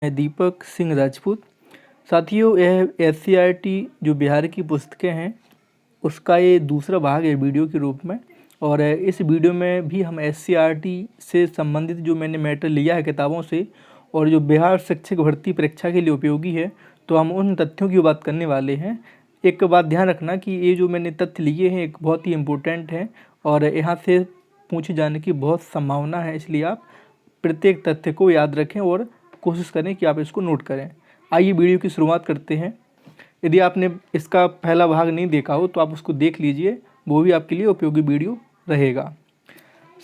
मैं दीपक सिंह राजपूत। साथियों, यह SCERT जो बिहार की पुस्तकें हैं उसका ये दूसरा भाग है वीडियो के रूप में। और इस वीडियो में भी हम SCERT से संबंधित जो मैंने मैटर लिया है किताबों से और जो बिहार शिक्षक भर्ती परीक्षा के लिए उपयोगी है, तो हम उन तथ्यों की बात करने वाले हैं। एक बात ध्यान रखना कि ये जो मैंने तथ्य लिए हैं एक बहुत ही इम्पोर्टेंट है और यहाँ से पूछे जाने की बहुत संभावना है, इसलिए आप प्रत्येक तथ्य को याद रखें और कोशिश करें कि आप इसको नोट करें। आइए वीडियो की शुरुआत करते हैं। यदि आपने इसका पहला भाग नहीं देखा हो तो आप उसको देख लीजिए, वो भी आपके लिए उपयोगी वीडियो रहेगा।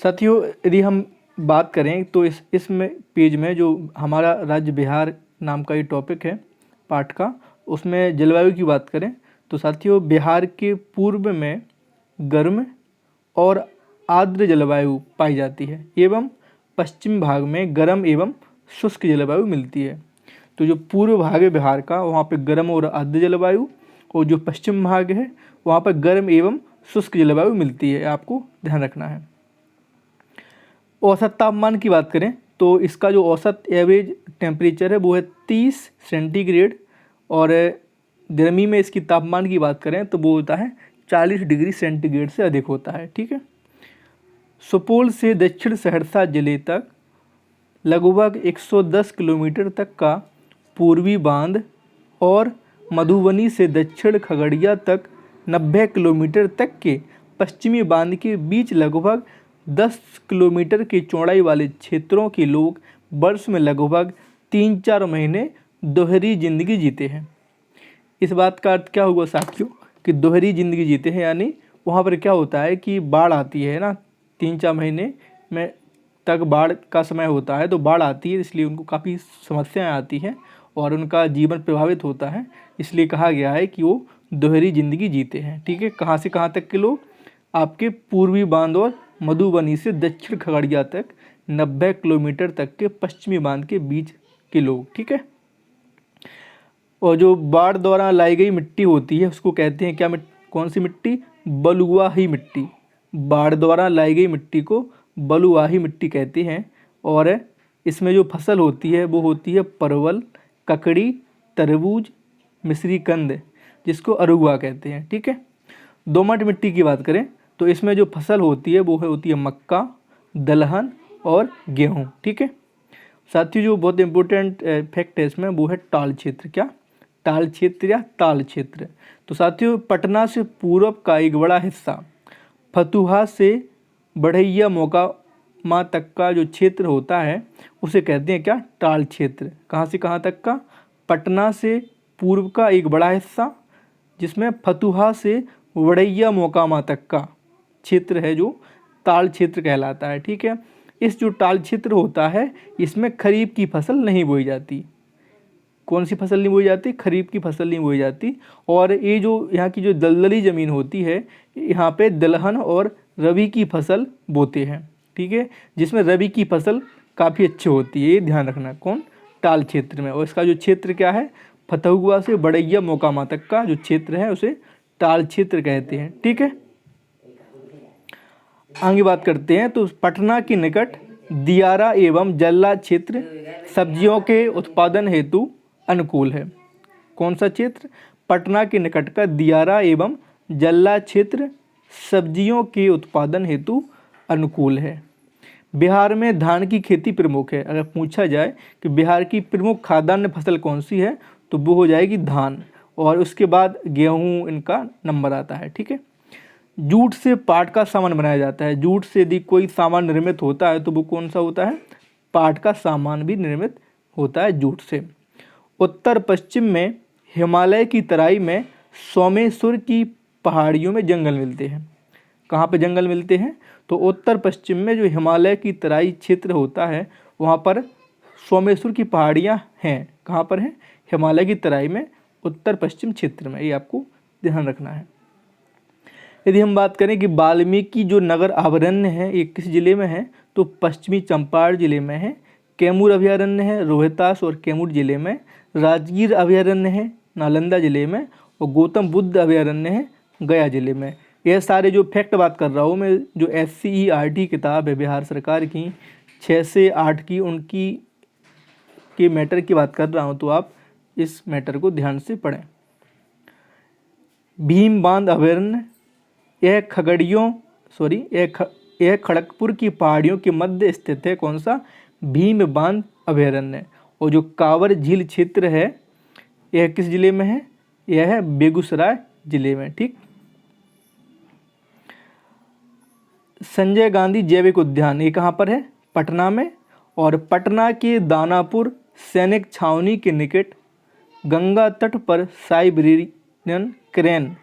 साथियों, यदि हम बात करें तो इसमें पेज में जो हमारा राज्य बिहार नाम का ये टॉपिक है पाठ का, उसमें जलवायु की बात करें तो साथियों, बिहार के पूर्व में गर्म और आर्द्र जलवायु पाई जाती है एवं पश्चिम भाग में गर्म एवं शुष्क जलवायु मिलती है। तो जो पूर्व भाग है बिहार का, वहाँ पे गर्म और आर्द्र जलवायु, और जो पश्चिम भाग है वहाँ पर गर्म एवं शुष्क जलवायु मिलती है, आपको ध्यान रखना है। औसत तापमान की बात करें तो इसका जो औसत एवरेज टेम्परेचर है वो है 30 सेंटीग्रेड, और गर्मी में इसकी तापमान की बात करें तो वो होता है 40 डिग्री सेंटीग्रेड से अधिक होता है। ठीक है। सुपौल से दक्षिण सहरसा जिले तक लगभग 110 किलोमीटर तक का पूर्वी बांध और मधुबनी से दक्षिण खगड़िया तक 90 किलोमीटर तक के पश्चिमी बांध के बीच लगभग 10 किलोमीटर की चौड़ाई वाले क्षेत्रों के लोग वर्ष में लगभग 3-4 महीने दोहरी जिंदगी जीते हैं। इस बात का अर्थ क्या हुआ साथियों कि दोहरी ज़िंदगी जीते हैं, यानी वहाँ पर क्या होता है कि बाढ़ आती है ना, 3-4 महीने में तक बाढ़ का समय होता है, तो बाढ़ आती है इसलिए उनको काफ़ी समस्याएं आती हैं और उनका जीवन प्रभावित होता है, इसलिए कहा गया है कि वो दोहरी ज़िंदगी जीते हैं। ठीक है। कहाँ से कहाँ तक के लोग? आपके पूर्वी बांध और मधुबनी से दक्षिण खगड़िया तक 90 किलोमीटर तक के पश्चिमी बांध के बीच के लोग। ठीक है। और जो बाढ़ द्वारा लाई गई मिट्टी होती है उसको कहते हैं क्या? कौन सी मिट्टी? बलुआही मिट्टी। बाढ़ द्वारा लाई गई मिट्टी को बलुआही मिट्टी कहते हैं। और इसमें जो फसल होती है वो होती है परवल, ककड़ी, तरबूज, मिश्रीकंद, जिसको अरुआ कहते हैं। ठीक है। दोमट मिट्टी की बात करें तो इसमें जो फसल होती है वो होती है मक्का, दलहन और गेहूँ। ठीक है। साथियों, जो बहुत इंपॉर्टेंट फैक्ट है इसमें वो है टाल क्षेत्र। क्या? टाल क्षेत्र या ताल क्षेत्र। तो साथियों, पटना से पूर्व का एक बड़ा हिस्सा फतुहा से बढ़ैया मोकामा तक का जो क्षेत्र होता है उसे कहते हैं क्या? टाल क्षेत्र। कहाँ से कहाँ तक का? पटना से पूर्व का एक बड़ा हिस्सा जिसमें फतुहा से बढ़ैया मोकामा तक का क्षेत्र है जो ताल क्षेत्र कहलाता है। ठीक है। इस जो टाल क्षेत्र होता है इसमें खरीफ की फसल नहीं बोई जाती। कौन सी फसल नहीं बोई जाती? खरीफ की फसल नहीं बोई जाती। और ये जो यहाँ की जो दलदली ज़मीन होती है यहाँ पे दलहन और रबी की फसल बोते हैं। ठीक है। जिसमें रबी की फसल काफ़ी अच्छी होती है, ये ध्यान रखना। कौन? टाल क्षेत्र में। और इसका जो क्षेत्र क्या है? फतुहा से बढ़ैया मोकामा तक का जो क्षेत्र है उसे टाल क्षेत्र कहते हैं। ठीक है। आगे बात करते हैं तो पटना के निकट दियारा एवं जल्ला क्षेत्र सब्जियों के उत्पादन हेतु अनुकूल है। कौन सा क्षेत्र? पटना के निकट का दियारा एवं जल्ला क्षेत्र सब्जियों के उत्पादन हेतु अनुकूल है। बिहार में धान की खेती प्रमुख है। अगर पूछा जाए कि बिहार की प्रमुख खाद्यान्न फसल कौन सी है तो वो हो जाएगी धान, और उसके बाद गेहूँ इनका नंबर आता है। ठीक है। जूट से पाट का सामान बनाया जाता है। जूट से यदि कोई सामान निर्मित होता है तो वो कौन सा होता है? पाट का सामान भी निर्मित होता है जूट से। उत्तर पश्चिम में हिमालय की तराई में सोमेश्वर की पहाड़ियों में जंगल मिलते हैं। कहाँ पे जंगल मिलते हैं? तो उत्तर पश्चिम में जो हिमालय की तराई क्षेत्र होता है वहाँ पर सोमेश्वर की पहाड़ियाँ हैं। कहाँ पर हैं? हिमालय की तराई में, उत्तर पश्चिम क्षेत्र में। ये आपको ध्यान रखना है। यदि हम बात करें कि वाल्मीकि जो नगर अभयारण्य है ये किस जिले में है तो पश्चिमी चंपारण जिले में है। कैमूर अभयारण्य है रोहतास और कैमूर जिले में। राजगीर अभयारण्य है नालंदा जिले में। और गौतम बुद्ध अभयारण्य है गया जिले में। यह सारे जो फैक्ट बात कर रहा हूँ मैं, जो SCERT किताब है बिहार सरकार की 6 से 8 की, उनकी के मैटर की बात कर रहा हूँ तो आप इस मैटर को ध्यान से पढ़ें। भीम बांध अभयारण्य, यह खड़गपुर की पहाड़ियों के मध्य स्थित है। कौन सा? भीम बांध अभयारण्य। और जो कांवर झील क्षेत्र है यह किस जिले में है? यह है बेगूसराय जिले में। ठीक। संजय गांधी जैविक उद्यान, ये कहाँ पर है? पटना में। और पटना के दानापुर सैनिक छावनी के निकट गंगा तट पर साइबेरियन क्रेन,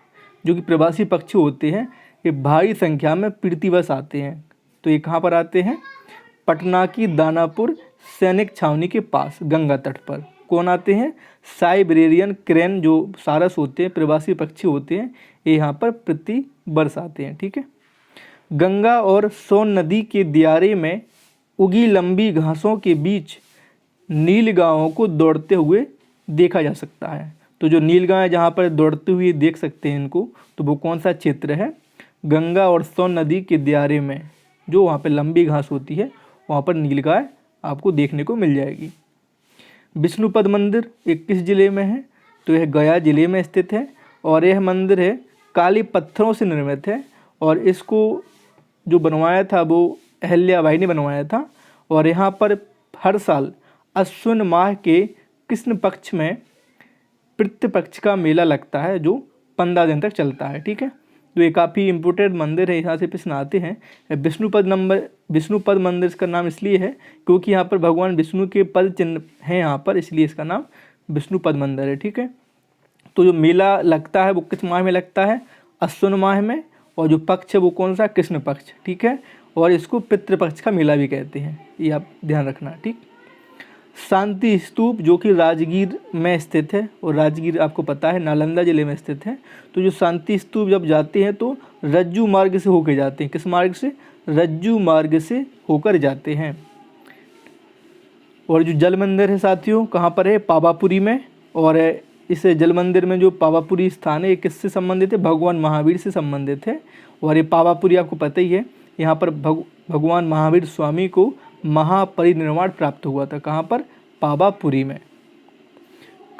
जो कि प्रवासी पक्षी होते हैं, ये भारी संख्या में पृथ्वीवश आते हैं। तो ये कहाँ पर आते हैं? पटना की दानापुर सैनिक छावनी के पास गंगा तट पर कौन आते हैं? साइबेरियन क्रेन, जो सारस होते हैं, प्रवासी पक्षी होते हैं, ये यहाँ पर प्रतिवर्ष आते हैं। ठीक है। गंगा और सोन नदी के दियारे में उगी लंबी घासों के बीच नीलगायों को दौड़ते हुए देखा जा सकता है। तो जो नीलगाय जहाँ पर दौड़ते हुए देख सकते हैं इनको, तो वो कौन सा क्षेत्र है? गंगा और सोन नदी के दियारे में जो वहाँ पर लंबी घास होती है वहाँ पर नीलगाय आपको देखने को मिल जाएगी। विष्णुपद मंदिर एक किस जिले में है? तो यह गया जिले में स्थित है। और यह मंदिर है काली पत्थरों से निर्मित है। और इसको जो बनवाया था वो अहिल्याबाई ने बनवाया था। और यहाँ पर हर साल अश्विन माह के कृष्ण पक्ष में पितृपक्ष का मेला लगता है जो 15 दिन तक चलता है। ठीक है। तो ये काफ़ी इम्पोर्टेंट मंदिर है, यहाँ से प्रश्न आते हैं। विष्णुपद मंदिर इसका नाम इसलिए है क्योंकि यहाँ पर भगवान विष्णु के पद चिन्ह हैं यहाँ पर, इसलिए इसका नाम विष्णुपद मंदिर है। ठीक है। तो जो मेला लगता है वो किस माह में लगता है? अश्विन माह में। और जो पक्ष है वो कौन सा? कृष्ण पक्ष। ठीक है। और इसको पितृपक्ष का मेला भी कहते हैं, ये आप ध्यान रखना। ठीक। शांति स्तूप जो कि राजगीर में स्थित है, और राजगीर आपको पता है नालंदा जिले में स्थित है। तो जो शांति स्तूप जब जाते हैं तो रज्जू मार्ग से होकर जाते हैं। किस मार्ग से? रज्जू मार्ग से होकर जाते हैं। और जो जल मंदिर है साथियों कहाँ पर है? पावापुरी में। और इस जल मंदिर में जो पावापुरी स्थान है ये किससे संबंधित है? भगवान महावीर से संबंधित है। और ये पावापुरी आपको पता ही है, यहाँ पर भगवान महावीर स्वामी को महापरिनिर्वाण प्राप्त हुआ था। कहाँ पर? पावापुरी में।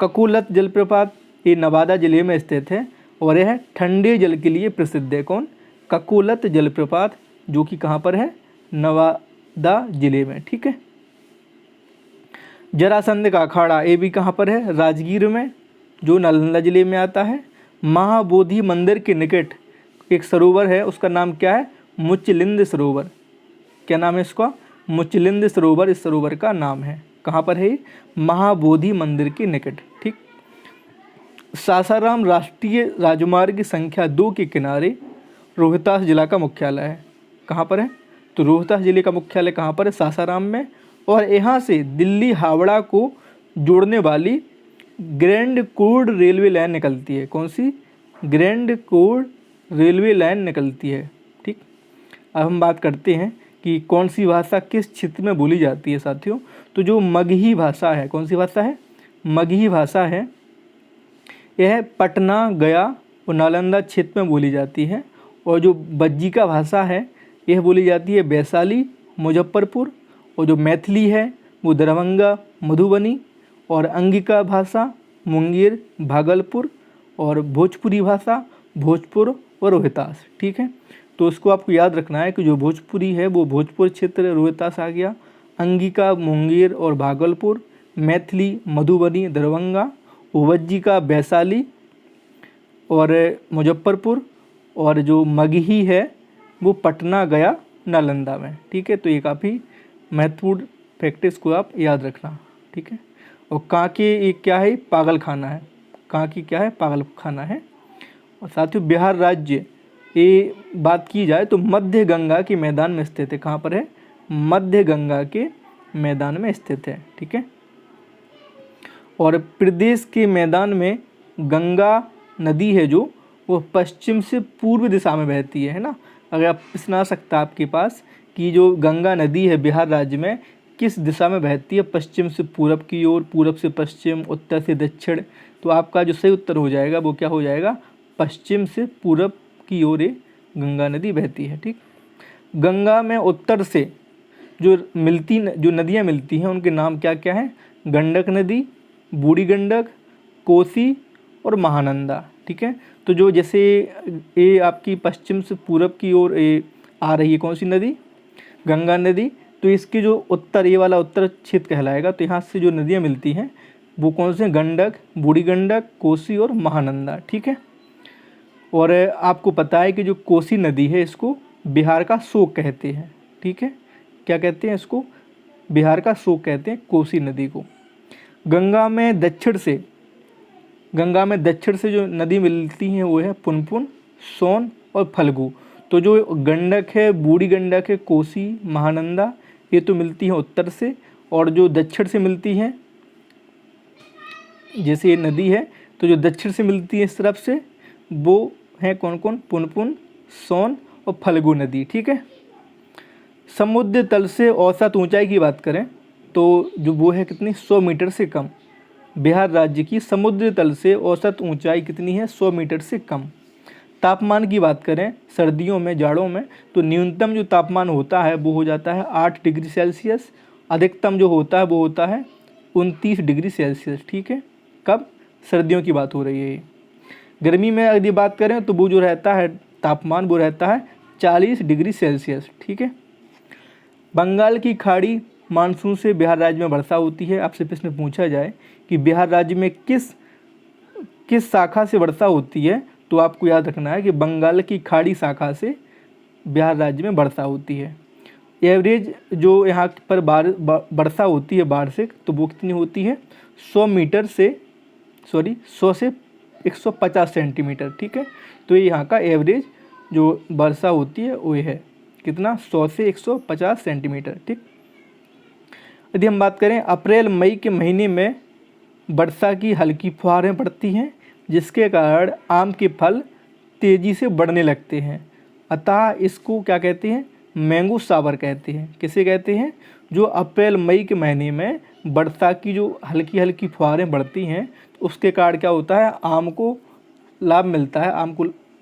ककुलत जलप्रपात ये नवादा जिले में स्थित है और यह ठंडे जल के लिए प्रसिद्ध है। कौन? ककुलत जलप्रपात, जो कि कहाँ पर है? नवादा जिले में। ठीक है। जरासंध का अखाड़ा ये भी कहाँ पर है? राजगीर में, जो नालंदा जिले में आता है। महाबोधि मंदिर के निकट एक सरोवर है, उसका नाम क्या है? मुचलिंद सरोवर। क्या नाम है इसका? मुचलिंद सरोवर इस सरोवर का नाम है। कहाँ पर है? महाबोधि मंदिर के निकट। ठीक। सासाराम राष्ट्रीय राजमार्ग संख्या 2 के किनारे रोहतास जिला का मुख्यालय है। कहाँ पर है? तो रोहतास जिले का मुख्यालय कहाँ पर है? सासाराम में। और यहाँ से दिल्ली हावड़ा को जोड़ने वाली ग्रैंड कोड रेलवे लाइन निकलती है। कौन सी? ग्रैंड कोड रेलवे लाइन निकलती है। ठीक। अब हम बात करते हैं कि कौन सी भाषा किस क्षेत्र में बोली जाती है साथियों। तो जो मगही भाषा है, कौन सी भाषा है? मगही भाषा है, यह पटना, गया और नालंदा क्षेत्र में बोली जाती है। और जो बज्जिका भाषा है यह बोली जाती है वैशाली, मुजफ्फरपुर। और जो मैथिली है वो दरभंगा, मधुबनी। और अंगिका भाषा मुंगेर, भागलपुर। और भोजपुरी भाषा भोजपुर और रोहतास। ठीक है। तो इसको आपको याद रखना है कि जो भोजपुरी है वो भोजपुर क्षेत्र रोहतास आ गया, अंगिका मुंगेर और भागलपुर, मैथिली मधुबनी दरभंगा, वज्जिका वैशाली और मुजफ्फरपुर। और जो मगही है वो पटना, गया, नालंदा में। ठीक है। तो ये काफ़ी महत्वपूर्ण फैक्ट को आप याद रखना। ठीक है। और कांके ये क्या है? पागल खाना है। कांके क्या है? पागल खाना है। और साथियों बिहार राज्य ये बात की जाए तो मध्य गंगा के मैदान में स्थित है। कहाँ पर है? मध्य गंगा के मैदान में स्थित है। ठीक है। और प्रदेश के मैदान में गंगा नदी है जो वो पश्चिम से पूर्व दिशा में बहती है ना। अगर आप प्रश्न आ सकता है आपके पास कि जो गंगा नदी है बिहार राज्य में किस दिशा में बहती है? पश्चिम से पूरब की ओर, पूरब से पश्चिम, उत्तर से दक्षिण। तो आपका जो सही उत्तर हो जाएगा वो क्या हो जाएगा? पश्चिम से पूरब की ओर गंगा नदी बहती है। ठीक। गंगा में उत्तर से जो नदियाँ मिलती हैं उनके नाम क्या क्या हैं? गंडक नदी, बूढ़ी गंडक, कोसी और महानंदा। ठीक है, तो जो जैसे ये आपकी पश्चिम से पूरब की ओर आ रही है कौन सी नदी, गंगा नदी, तो इसके जो उत्तर, ये वाला उत्तर क्षेत्र कहलाएगा। तो यहाँ से जो नदियाँ मिलती हैं वो कौन से, गंडक, बूढ़ी गंडक, कोसी और महानंदा। ठीक है, और आपको पता है कि जो कोसी नदी है इसको बिहार का शोक कहते हैं। ठीक है, क्या कहते हैं इसको, बिहार का शोक कहते हैं कोसी नदी को। गंगा में दक्षिण से जो नदी मिलती हैं वो है पुनपुन, सोन और फल्गु। तो जो गंडक है, बूढ़ी गंडक है, कोसी, महानंदा, ये तो मिलती हैं उत्तर से, और जो दक्षिण से मिलती हैं, जैसे ये नदी है तो जो दक्षिण से मिलती है इस तरफ से वो है कौन कौन, पुनपुन, सोन और फल्गु नदी। ठीक है, समुद्र तल से औसत ऊंचाई की बात करें तो जो वो है कितनी, 100 मीटर से कम। बिहार राज्य की समुद्र तल से औसत ऊंचाई कितनी है, 100 मीटर से कम। तापमान की बात करें सर्दियों में, जाड़ों में, तो न्यूनतम जो तापमान होता है वो हो जाता है 8 डिग्री सेल्सियस, अधिकतम जो होता है वो होता है 29 डिग्री सेल्सियस। ठीक है, कब, सर्दियों की बात हो रही है ये। गर्मी में यदि बात करें तो वो जो रहता है तापमान वो रहता है 40 डिग्री सेल्सियस। ठीक है, बंगाल की खाड़ी मानसून से बिहार राज्य में वर्षा होती है। आपसे प्रश्न पूछा जाए कि बिहार राज्य में किस शाखा से वर्षा होती है, तो आपको याद रखना है कि बंगाल की खाड़ी शाखा से बिहार राज्य में वर्षा होती है। एवरेज जो यहाँ पर वर्षा होती है वार्षिक, तो वो कितनी होती है, 100 से 150 सेंटीमीटर। ठीक है, तो ये यहाँ का एवरेज जो वर्षा होती है वो है कितना, 100 से 150 सेंटीमीटर। ठीक, यदि हम बात करें अप्रैल मई के महीने में वर्षा की हल्की फुहारें पड़ती हैं, जिसके कारण आम के फल तेज़ी से बढ़ने लगते हैं। अतः इसको क्या कहते हैं, मैंगो सावर कहते हैं। किसे कहते हैं, जो अप्रैल मई के महीने में वर्षा की जो हल्की हल्की फुहारें बढ़ती हैं, उसके कारण क्या होता है, आम को लाभ मिलता है,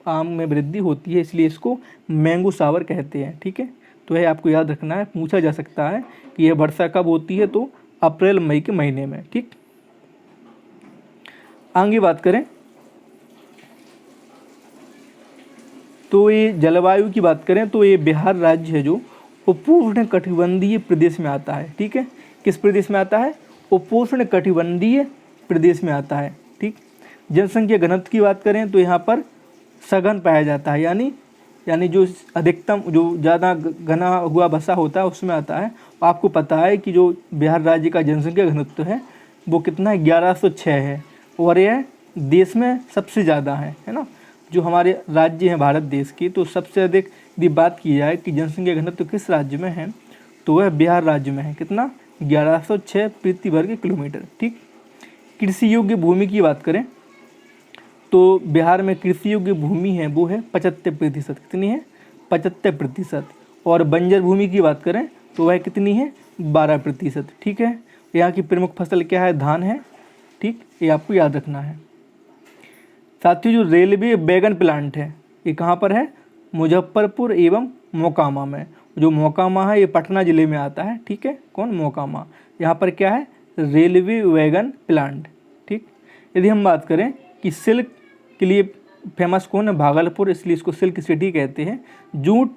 आम में वृद्धि होती है, इसलिए इसको मैंगो सावर कहते हैं। ठीक है, तो यह आपको याद रखना है, पूछा जा सकता है कि यह वर्षा कब होती है, तो अप्रैल मई के महीने में। ठीक, आगे बात करें तो ये जलवायु की बात करें तो ये बिहार राज्य है जो उपोष्ण कटिबंधीय प्रदेश में आता है। ठीक है, किस प्रदेश में आता है, उपोष्ण कटिबंधीय प्रदेश में आता है। ठीक, जनसंख्या घनत्व की बात करें तो यहाँ पर सघन पाया जाता है, यानी जो अधिकतम जो ज़्यादा घना हुआ बसा होता है उसमें आता है। आपको पता है कि जो बिहार राज्य का जनसंख्या घनत्व है वो कितना है, 1106 है, और यह देश में सबसे ज़्यादा है ना। जो हमारे राज्य हैं भारत देश की, तो सबसे अधिक यदि बात की जाए कि जनसंख्या घनत्व किस राज्य में है, तो वह बिहार राज्य में है। कितना, 1106 प्रति वर्ग किलोमीटर। ठीक, कृषि योग्य भूमि की बात करें तो बिहार में कृषि योग्य भूमि है वो है 75%। कितनी है, 75%। और बंजर भूमि की बात करें तो वह कितनी है, 12%। ठीक है, यहाँ की प्रमुख फसल क्या है, धान है। ठीक, ये आपको याद रखना है। साथियों, जो रेलवे वैगन प्लांट है ये कहाँ पर है, मुजफ्फरपुर एवं मोकामा में। जो मोकामा है ये पटना ज़िले में आता है। ठीक है, कौन, मोकामा, यहाँ पर क्या है, रेलवे वैगन प्लांट। ठीक, यदि हम बात करें कि सिल्क के लिए फेमस कौन है, भागलपुर, इसलिए इसको सिल्क सिटी कहते हैं। जूट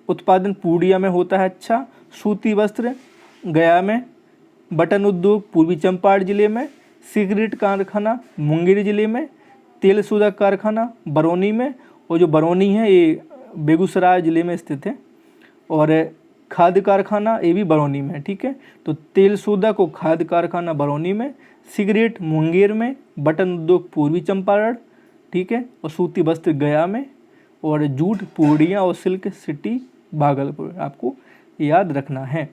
उत्पादन पूर्णिया में होता है। अच्छा, सूती वस्त्र गया में, बटन उद्योग पूर्वी चंपारण जिले में, सिगरेट कारखाना मुंगेर जिले में, तेल सोदा कारखाना बरौनी में, और जो बरौनी है ये बेगूसराय ज़िले में स्थित है, और खाद्य कारखाना ये भी बरौनी में है। ठीक है, तो तेल सोदा को खाद्य कारखाना बरौनी में, सिगरेट मुंगेर में, बटन उद्योग पूर्वी चंपारण, ठीक है, और सूती वस्त्र गया में, और जूट पूर्णिया और सिल्क सिटी भागलपुर। आपको याद रखना है।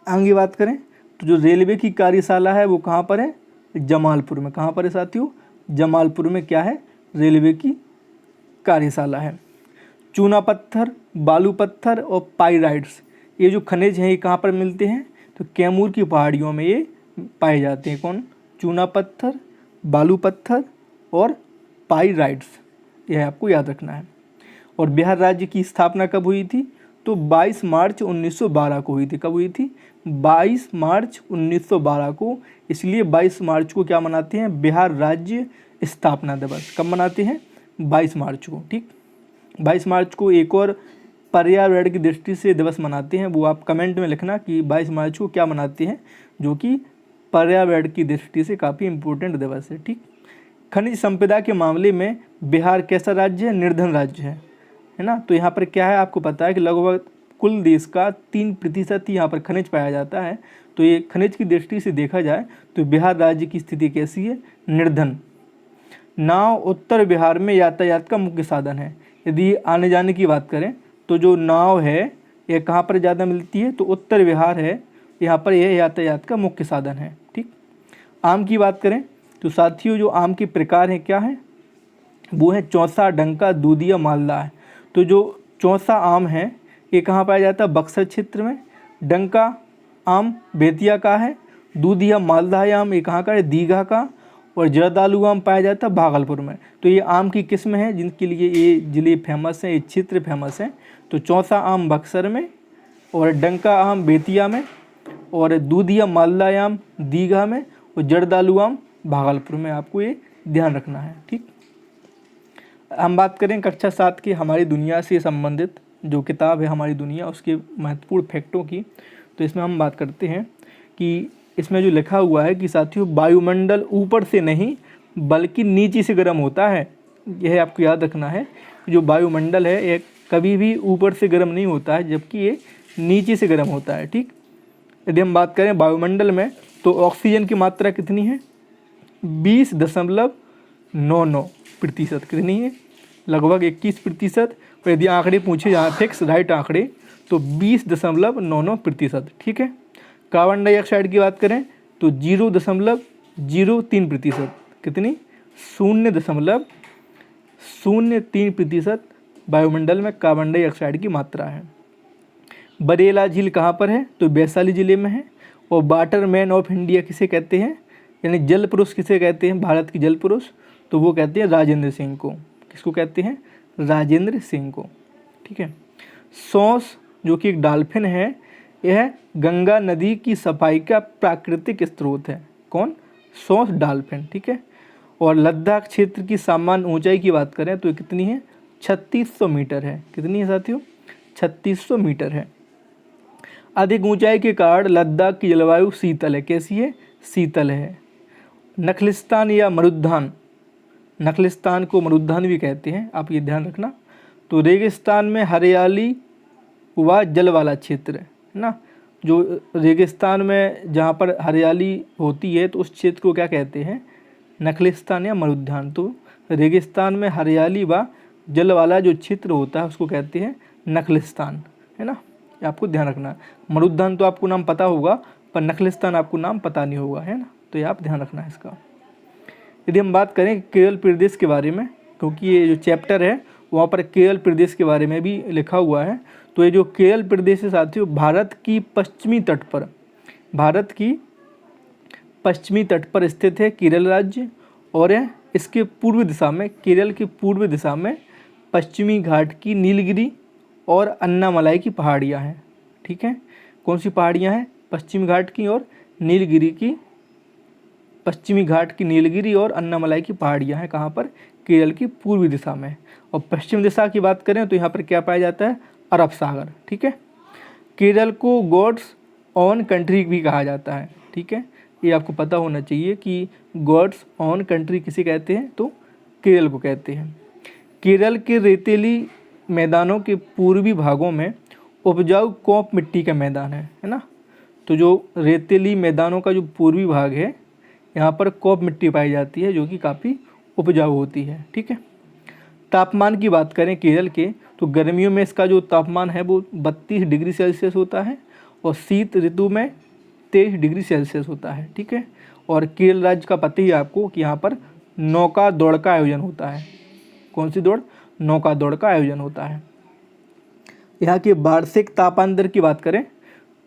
आगे बात करें तो जो रेलवे की कार्यशाला है वो कहाँ पर है, जमालपुर में। कहाँ पर है साथियों, जमालपुर में क्या है, रेलवे की कार्यशाला है। चूना पत्थर, बालू पत्थर और पाइराइट्स, ये जो खनिज हैं ये कहाँ पर मिलते हैं, तो कैमूर की पहाड़ियों में ये पाए जाते हैं। कौन, चूना पत्थर, बालू पत्थर और पाइराइट्स, यह आपको याद रखना है। और बिहार राज्य की स्थापना कब हुई थी, तो 22 मार्च 1912 को हुई थी। कब हुई थी? 22 मार्च 1912 को। इसलिए 22 मार्च को क्या मनाते हैं? बिहार राज्य स्थापना दिवस। कब मनाते हैं? 22 मार्च को। ठीक, 22 मार्च को एक और पर्यावरण की दृष्टि से दिवस मनाते हैं, वो आप कमेंट में लिखना कि 22 मार्च को क्या मनाते हैं, जो कि पर्यावरण की दृष्टि से काफ़ी इम्पोर्टेंट दिवस है। ठीक, खनिज संपदा के मामले में बिहार कैसा राज्य है? निर्धन राज्य है ना। तो यहाँ पर क्या है, आपको पता है कि लगभग कुल देश का 3% ही यहाँ पर खनिज पाया जाता है। तो ये खनिज की दृष्टि से देखा जाए तो बिहार राज्य की स्थिति कैसी है? निर्धन। नाव उत्तर बिहार में यातायात का मुख्य साधन है। यदि आने जाने की बात करें तो जो नाव है यह कहाँ पर ज़्यादा मिलती है? तो उत्तर बिहार है, यहाँ पर यह यातायात का मुख्य साधन है। ठीक, आम की बात करें तो साथियों जो आम के प्रकार हैं क्या है? वो है चौसा, डंका, दूधिया, मालदा है। तो जो चौसा आम है ये कहाँ पाया जाता है? बक्सर क्षेत्र में। डंका आम बेतिया का है। दूधिया मालदा आम ये कहाँ का है? दीघा का। और जर्दालू आम पाया जाता है भागलपुर में। तो ये आम की किस्म है जिनके लिए ये ज़िले फेमस हैं, ये क्षेत्र फेमस हैं। तो चौसा आम बक्सर में, और डंका आम बेतिया में, और दूधिया मालदा आम दीघा में, और जर्दालू आम भागलपुर में। आपको ये ध्यान रखना है। ठीक, हम बात करें कक्षा 7 की हमारी दुनिया से संबंधित जो किताब है हमारी दुनिया, उसके महत्वपूर्ण फैक्टों की। तो इसमें हम बात करते हैं कि इसमें जो लिखा हुआ है कि साथियों वायुमंडल ऊपर से नहीं बल्कि नीचे से गर्म होता है। यह आपको याद रखना है, जो वायुमंडल है ये कभी भी ऊपर से गर्म नहीं होता है, जबकि ये नीचे से गर्म होता है। ठीक, यदि हम बात करें वायुमंडल में तो ऑक्सीजन की मात्रा कितनी है? 20.99%। कितनी है? लगभग 21%। और यदि आंकड़े पूछे जाए फिक्स राइट आंकड़े तो 20.99%। ठीक है, कार्बन डाइऑक्साइड की बात करें तो 0.03%। कितनी? 0.03% वायुमंडल में कार्बन डाइऑक्साइड की मात्रा है। बरेला झील कहाँ पर है? तो वैशाली जिले में है। और वाटरमैन ऑफ इंडिया किसे कहते हैं, यानी जल पुरुष किसे कहते हैं, भारत की जल पुरुष? तो वो कहते हैं राजेंद्र सिंह को। किसको कहते हैं? राजेंद्र सिंह को। ठीक है, सॉस जो कि एक डॉल्फिन है, यह गंगा नदी की सफाई का प्राकृतिक स्रोत है। कौन? Sauce dolphin. ठीक है, और लद्दाख क्षेत्र की सामान्य ऊंचाई की बात करें तो कितनी है? 3600 मीटर है। कितनी है साथियों? 3600 मीटर है। अधिक ऊंचाई के कारण लद्दाख की जलवायु शीतल है। कैसी है? शीतल है। नखलिस्तान या मरुद्यान, नखलिस्तान को मरुद्यान भी कहते हैं, आप ये ध्यान रखना। तो रेगिस्तान में हरियाली व जल वाला क्षेत्र है ना। जो रेगिस्तान में जहाँ पर हरियाली होती है तो उस क्षेत्र को क्या कहते हैं? नखलिस्तान या मरुद्यान। तो रेगिस्तान में हरियाली व जल वाला जो क्षेत्र होता है उसको कहते हैं नखलिस्तान, है ना। ये आपको ध्यान रखना है। मरुद्यान तो आपको नाम पता होगा, पर नखलिस्तान आपको नाम पता नहीं होगा, है ना। तो ये आप ध्यान रखना है इसका। यदि हम बात करें केरल प्रदेश के बारे में, क्योंकि ये जो चैप्टर है वहाँ पर केरल प्रदेश के बारे में भी लिखा हुआ है। तो ये जो केरल प्रदेश है साथियों, भारत की पश्चिमी तट पर स्थित है केरल राज्य। और इसके पूर्व दिशा में, केरल के पूर्व दिशा में पश्चिमी घाट की नीलगिरी और अन्नामलाई की पहाड़ियाँ हैं। ठीक है, कौन सी पहाड़ियाँ हैं? पश्चिमी घाट की और नीलगिरी की, पश्चिमी घाट की नीलगिरी और अन्नामलाई की पहाड़ियाँ हैं। कहाँ पर? केरल की पूर्वी दिशा में। और पश्चिम दिशा की बात करें तो यहाँ पर क्या पाया जाता है? अरब सागर। ठीक है, केरल को गॉड्स ऑन कंट्री भी कहा जाता है। ठीक है, ये आपको पता होना चाहिए कि गॉड्स ऑन कंट्री किसे कहते हैं? तो केरल को कहते हैं। केरल के रेतीली मैदानों के पूर्वी भागों में उपजाऊ कॉप मिट्टी का मैदान है ना। तो जो रेतीली मैदानों का जो पूर्वी भाग है यहाँ पर कॉप मिट्टी पाई जाती है, जो कि काफ़ी उपजाऊ होती है। ठीक है, तापमान की बात करें केरल के तो गर्मियों में इसका जो तापमान है वो 32 डिग्री सेल्सियस होता है, और शीत ऋतु में 23 डिग्री सेल्सियस होता है। ठीक है, और केरल राज्य का पता ही आपको कि यहाँ पर नौका दौड़ का आयोजन होता है। कौन सी दौड़? नौका दौड़ का आयोजन होता है। यहाँ के वार्षिक तापांतर की बात करें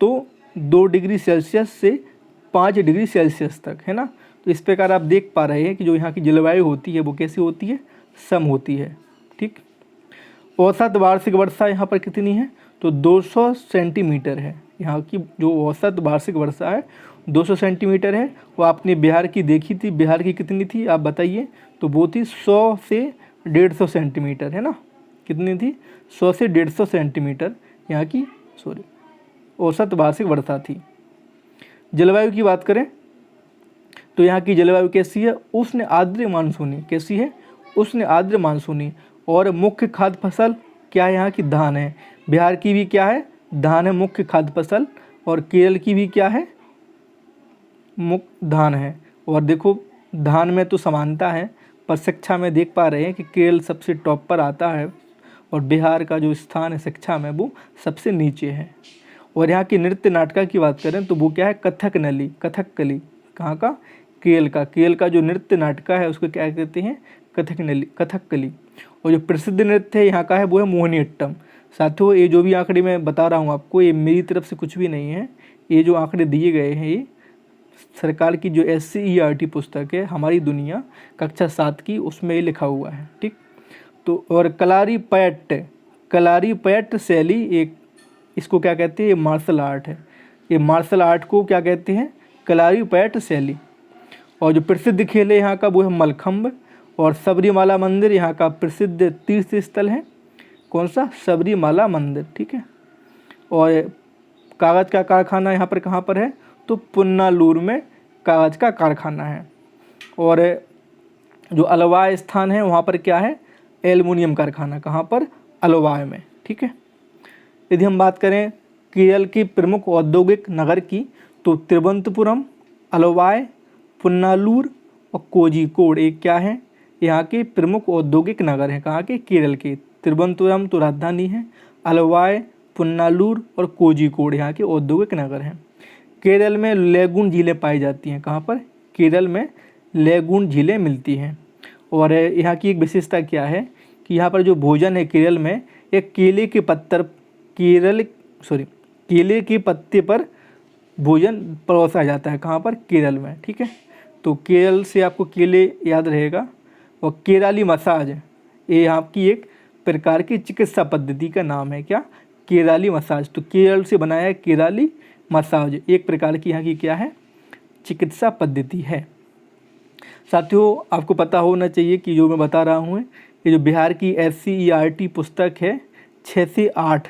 तो 2 डिग्री सेल्सियस से 5 डिग्री सेल्सियस तक, है ना। तो इस प्रकार आप देख पा रहे हैं कि जो यहाँ की जलवायु होती है वो कैसी होती है? सम होती है। ठीक, औसत वार्षिक वर्षा यहाँ पर कितनी है? तो 200 सेंटीमीटर है। यहाँ की जो औसत वार्षिक वर्षा है 200 सेंटीमीटर है। वो आपने बिहार की देखी थी, बिहार की कितनी थी आप बताइए? तो वो थी 100 से 150 सेंटीमीटर, है ना। कितनी थी? 100 से 150 सेंटीमीटर यहाँ की औसत वार्षिक वर्षा थी। जलवायु की बात करें तो यहाँ की जलवायु कैसी है? उष्ण आर्द्र मानसूनी। कैसी है? उष्ण आर्द्र मानसूनी। और मुख्य खाद्य फसल क्या है? यहाँ की धान है। बिहार की भी क्या है? धान है मुख्य खाद्य फसल। और केरल की भी क्या है? धान है। और देखो धान में तो समानता है, पर शिक्षा में देख पा रहे हैं कि केरल सबसे टॉप पर आता है और बिहार का जो स्थान है शिक्षा में वो सबसे नीचे है। और यहाँ की नृत्य नाटक की बात करें तो वो क्या है? कथकली। कथकली कहाँ का? केरल का। केरल का जो नृत्य नाटक है उसको क्या कहते हैं? कथकली। और जो प्रसिद्ध नृत्य है यहाँ का है वो है मोहिनीअट्टम। साथियों ये जो भी आंकड़े मैं बता रहा हूँ आपको, ये मेरी तरफ से कुछ भी नहीं है। ये जो आंकड़े दिए गए हैं ये सरकार की जो SCERT पुस्तक है हमारी दुनिया कक्षा 7 की, उसमें ये लिखा हुआ है। ठीक। तो और कलारीपयट्ट शैली एक, इसको क्या कहते हैं? ये मार्शल आर्ट है। ये मार्शल आर्ट को क्या कहते हैं? कलारीपयट्ट शैली। और जो प्रसिद्ध खेल है यहाँ का वो है मलखम्ब। और सबरीमाला मंदिर यहाँ का प्रसिद्ध तीर्थ स्थल है। कौन सा? सबरीमाला मंदिर। ठीक है। और कागज़ का कारखाना यहाँ पर कहाँ पर है? तो पुन्नालूर में कागज़ का कारखाना है। और जो अलवाय स्थान है वहाँ पर क्या है? एल्युमिनियम कारखाना। कहाँ पर? अलवाय में। ठीक है। यदि हम बात करें केरल की प्रमुख औद्योगिक नगर की तो तिरुवनंतपुरम, अलवाय, पुन्नालूर और कोझिकोड एक क्या है? यहाँ के प्रमुख औद्योगिक नगर हैं। कहाँ के? केरल के। तिरुवनंतपुरम तो राजधानी है, अलवाय, पुन्नालूर और कोझिकोड यहाँ के औद्योगिक नगर हैं। केरल में लेगून झीलें पाई जाती हैं। कहाँ पर? केरल में लेगून झीलें मिलती हैं। और यहाँ की एक विशेषता क्या है कि यहाँ पर जो भोजन है केरल में, एक केले के पत्ते पर भोजन परोसा जाता है। कहाँ पर? केरल में। ठीक है। तो केरल से आपको केले याद रहेगा। और केराली मसाज ये यहाँ की एक प्रकार की चिकित्सा पद्धति का नाम है। क्या? केराली मसाज। तो केरल से बनाया है केराली मसाज, एक प्रकार की यहाँ की क्या है? चिकित्सा पद्धति है। साथियों आपको पता होना चाहिए कि जो मैं बता रहा हूँ ये जो बिहार की SCERT पुस्तक है 6 से 8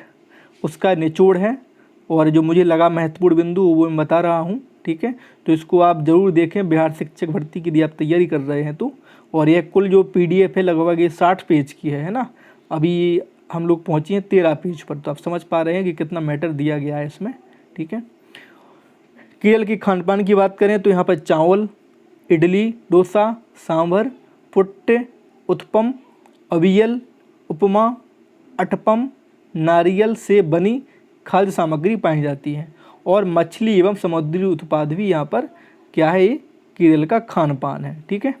उसका निचोड़ है। और जो मुझे लगा महत्वपूर्ण बिंदु वो मैं बता रहा हूँ। ठीक है। तो इसको आप ज़रूर देखें बिहार शिक्षक भर्ती की यदि आप तैयारी कर रहे हैं तो। और यह कुल जो PDF है लगभग ये 60 पेज की है ना। अभी हम लोग पहुँचे हैं 13 पेज पर, तो आप समझ पा रहे हैं कि कितना मैटर दिया गया है इसमें। ठीक है। केरल की खान पान की बात करें तो यहाँ पर चावल, इडली, डोसा, सांभर, पुट्टे, उत्पम, अवियल, उपमा, अटपम, नारियल से बनी खाद्य सामग्री पाई जाती है। और मछली एवं समुद्री उत्पाद भी यहाँ पर क्या है? ये केरल का खान पान है। ठीक है।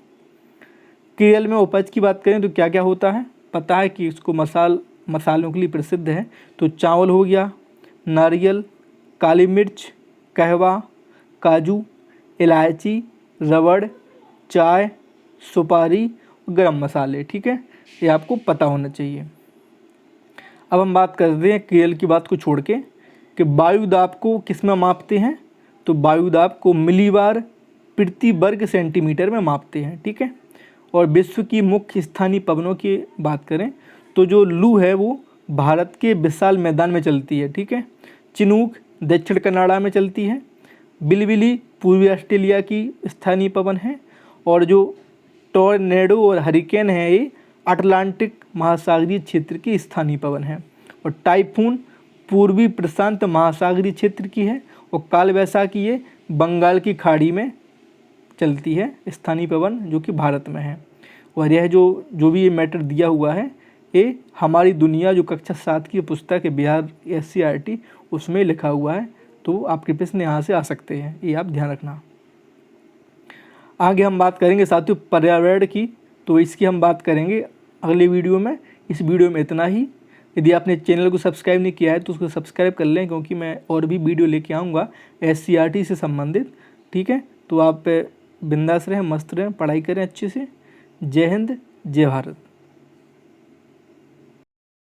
केरल में उपज की बात करें तो क्या क्या होता है? पता है कि इसको मसालों के लिए प्रसिद्ध है। तो चावल हो गया, नारियल, काली मिर्च, कहवा, काजू, इलायची, रबड़, चाय, सुपारी, गरम मसाले। ठीक है। ये आपको पता होना चाहिए। अब हम बात करते हैं केरल की बात को छोड़ के कि वायु दाब को किस में मापते हैं? तो वायु दाब को मिलीबार प्रति वर्ग सेंटीमीटर में मापते हैं। ठीक है। और विश्व की मुख्य स्थानीय पवनों की बात करें तो जो लू है वो भारत के विशाल मैदान में चलती है। ठीक है। चिनूक दक्षिण कनाडा में चलती है। बिलबिली पूर्वी ऑस्ट्रेलिया की स्थानीय पवन है। और जो टॉर्नेडो और हरिकेन है ये अटलांटिक महासागरीय क्षेत्र की स्थानीय पवन है। और टाइफून पूर्वी प्रशांत महासागरीय क्षेत्र की है। और काल वैसाखी ये बंगाल की खाड़ी में चलती है स्थानीय पवन, जो कि भारत में है। और यह जो भी ये मैटर दिया हुआ है ये हमारी दुनिया जो कक्षा 7 की पुस्तक है बिहार SCERT उसमें लिखा हुआ है। तो आपके प्रश्न यहाँ से आ सकते हैं, ये आप ध्यान रखना। आगे हम बात करेंगे साथियों पर्यावरण की, तो इसकी हम बात करेंगे अगले वीडियो में। इस वीडियो में इतना ही। यदि आपने चैनल को सब्सक्राइब नहीं किया है तो उसको सब्सक्राइब कर लें, क्योंकि मैं और भी वीडियो लेके आऊँगा SCERT से संबंधित। ठीक है। तो आप बिंदास रहें, मस्त रहें, पढ़ाई करें अच्छे से। जय हिंद, जय भारत।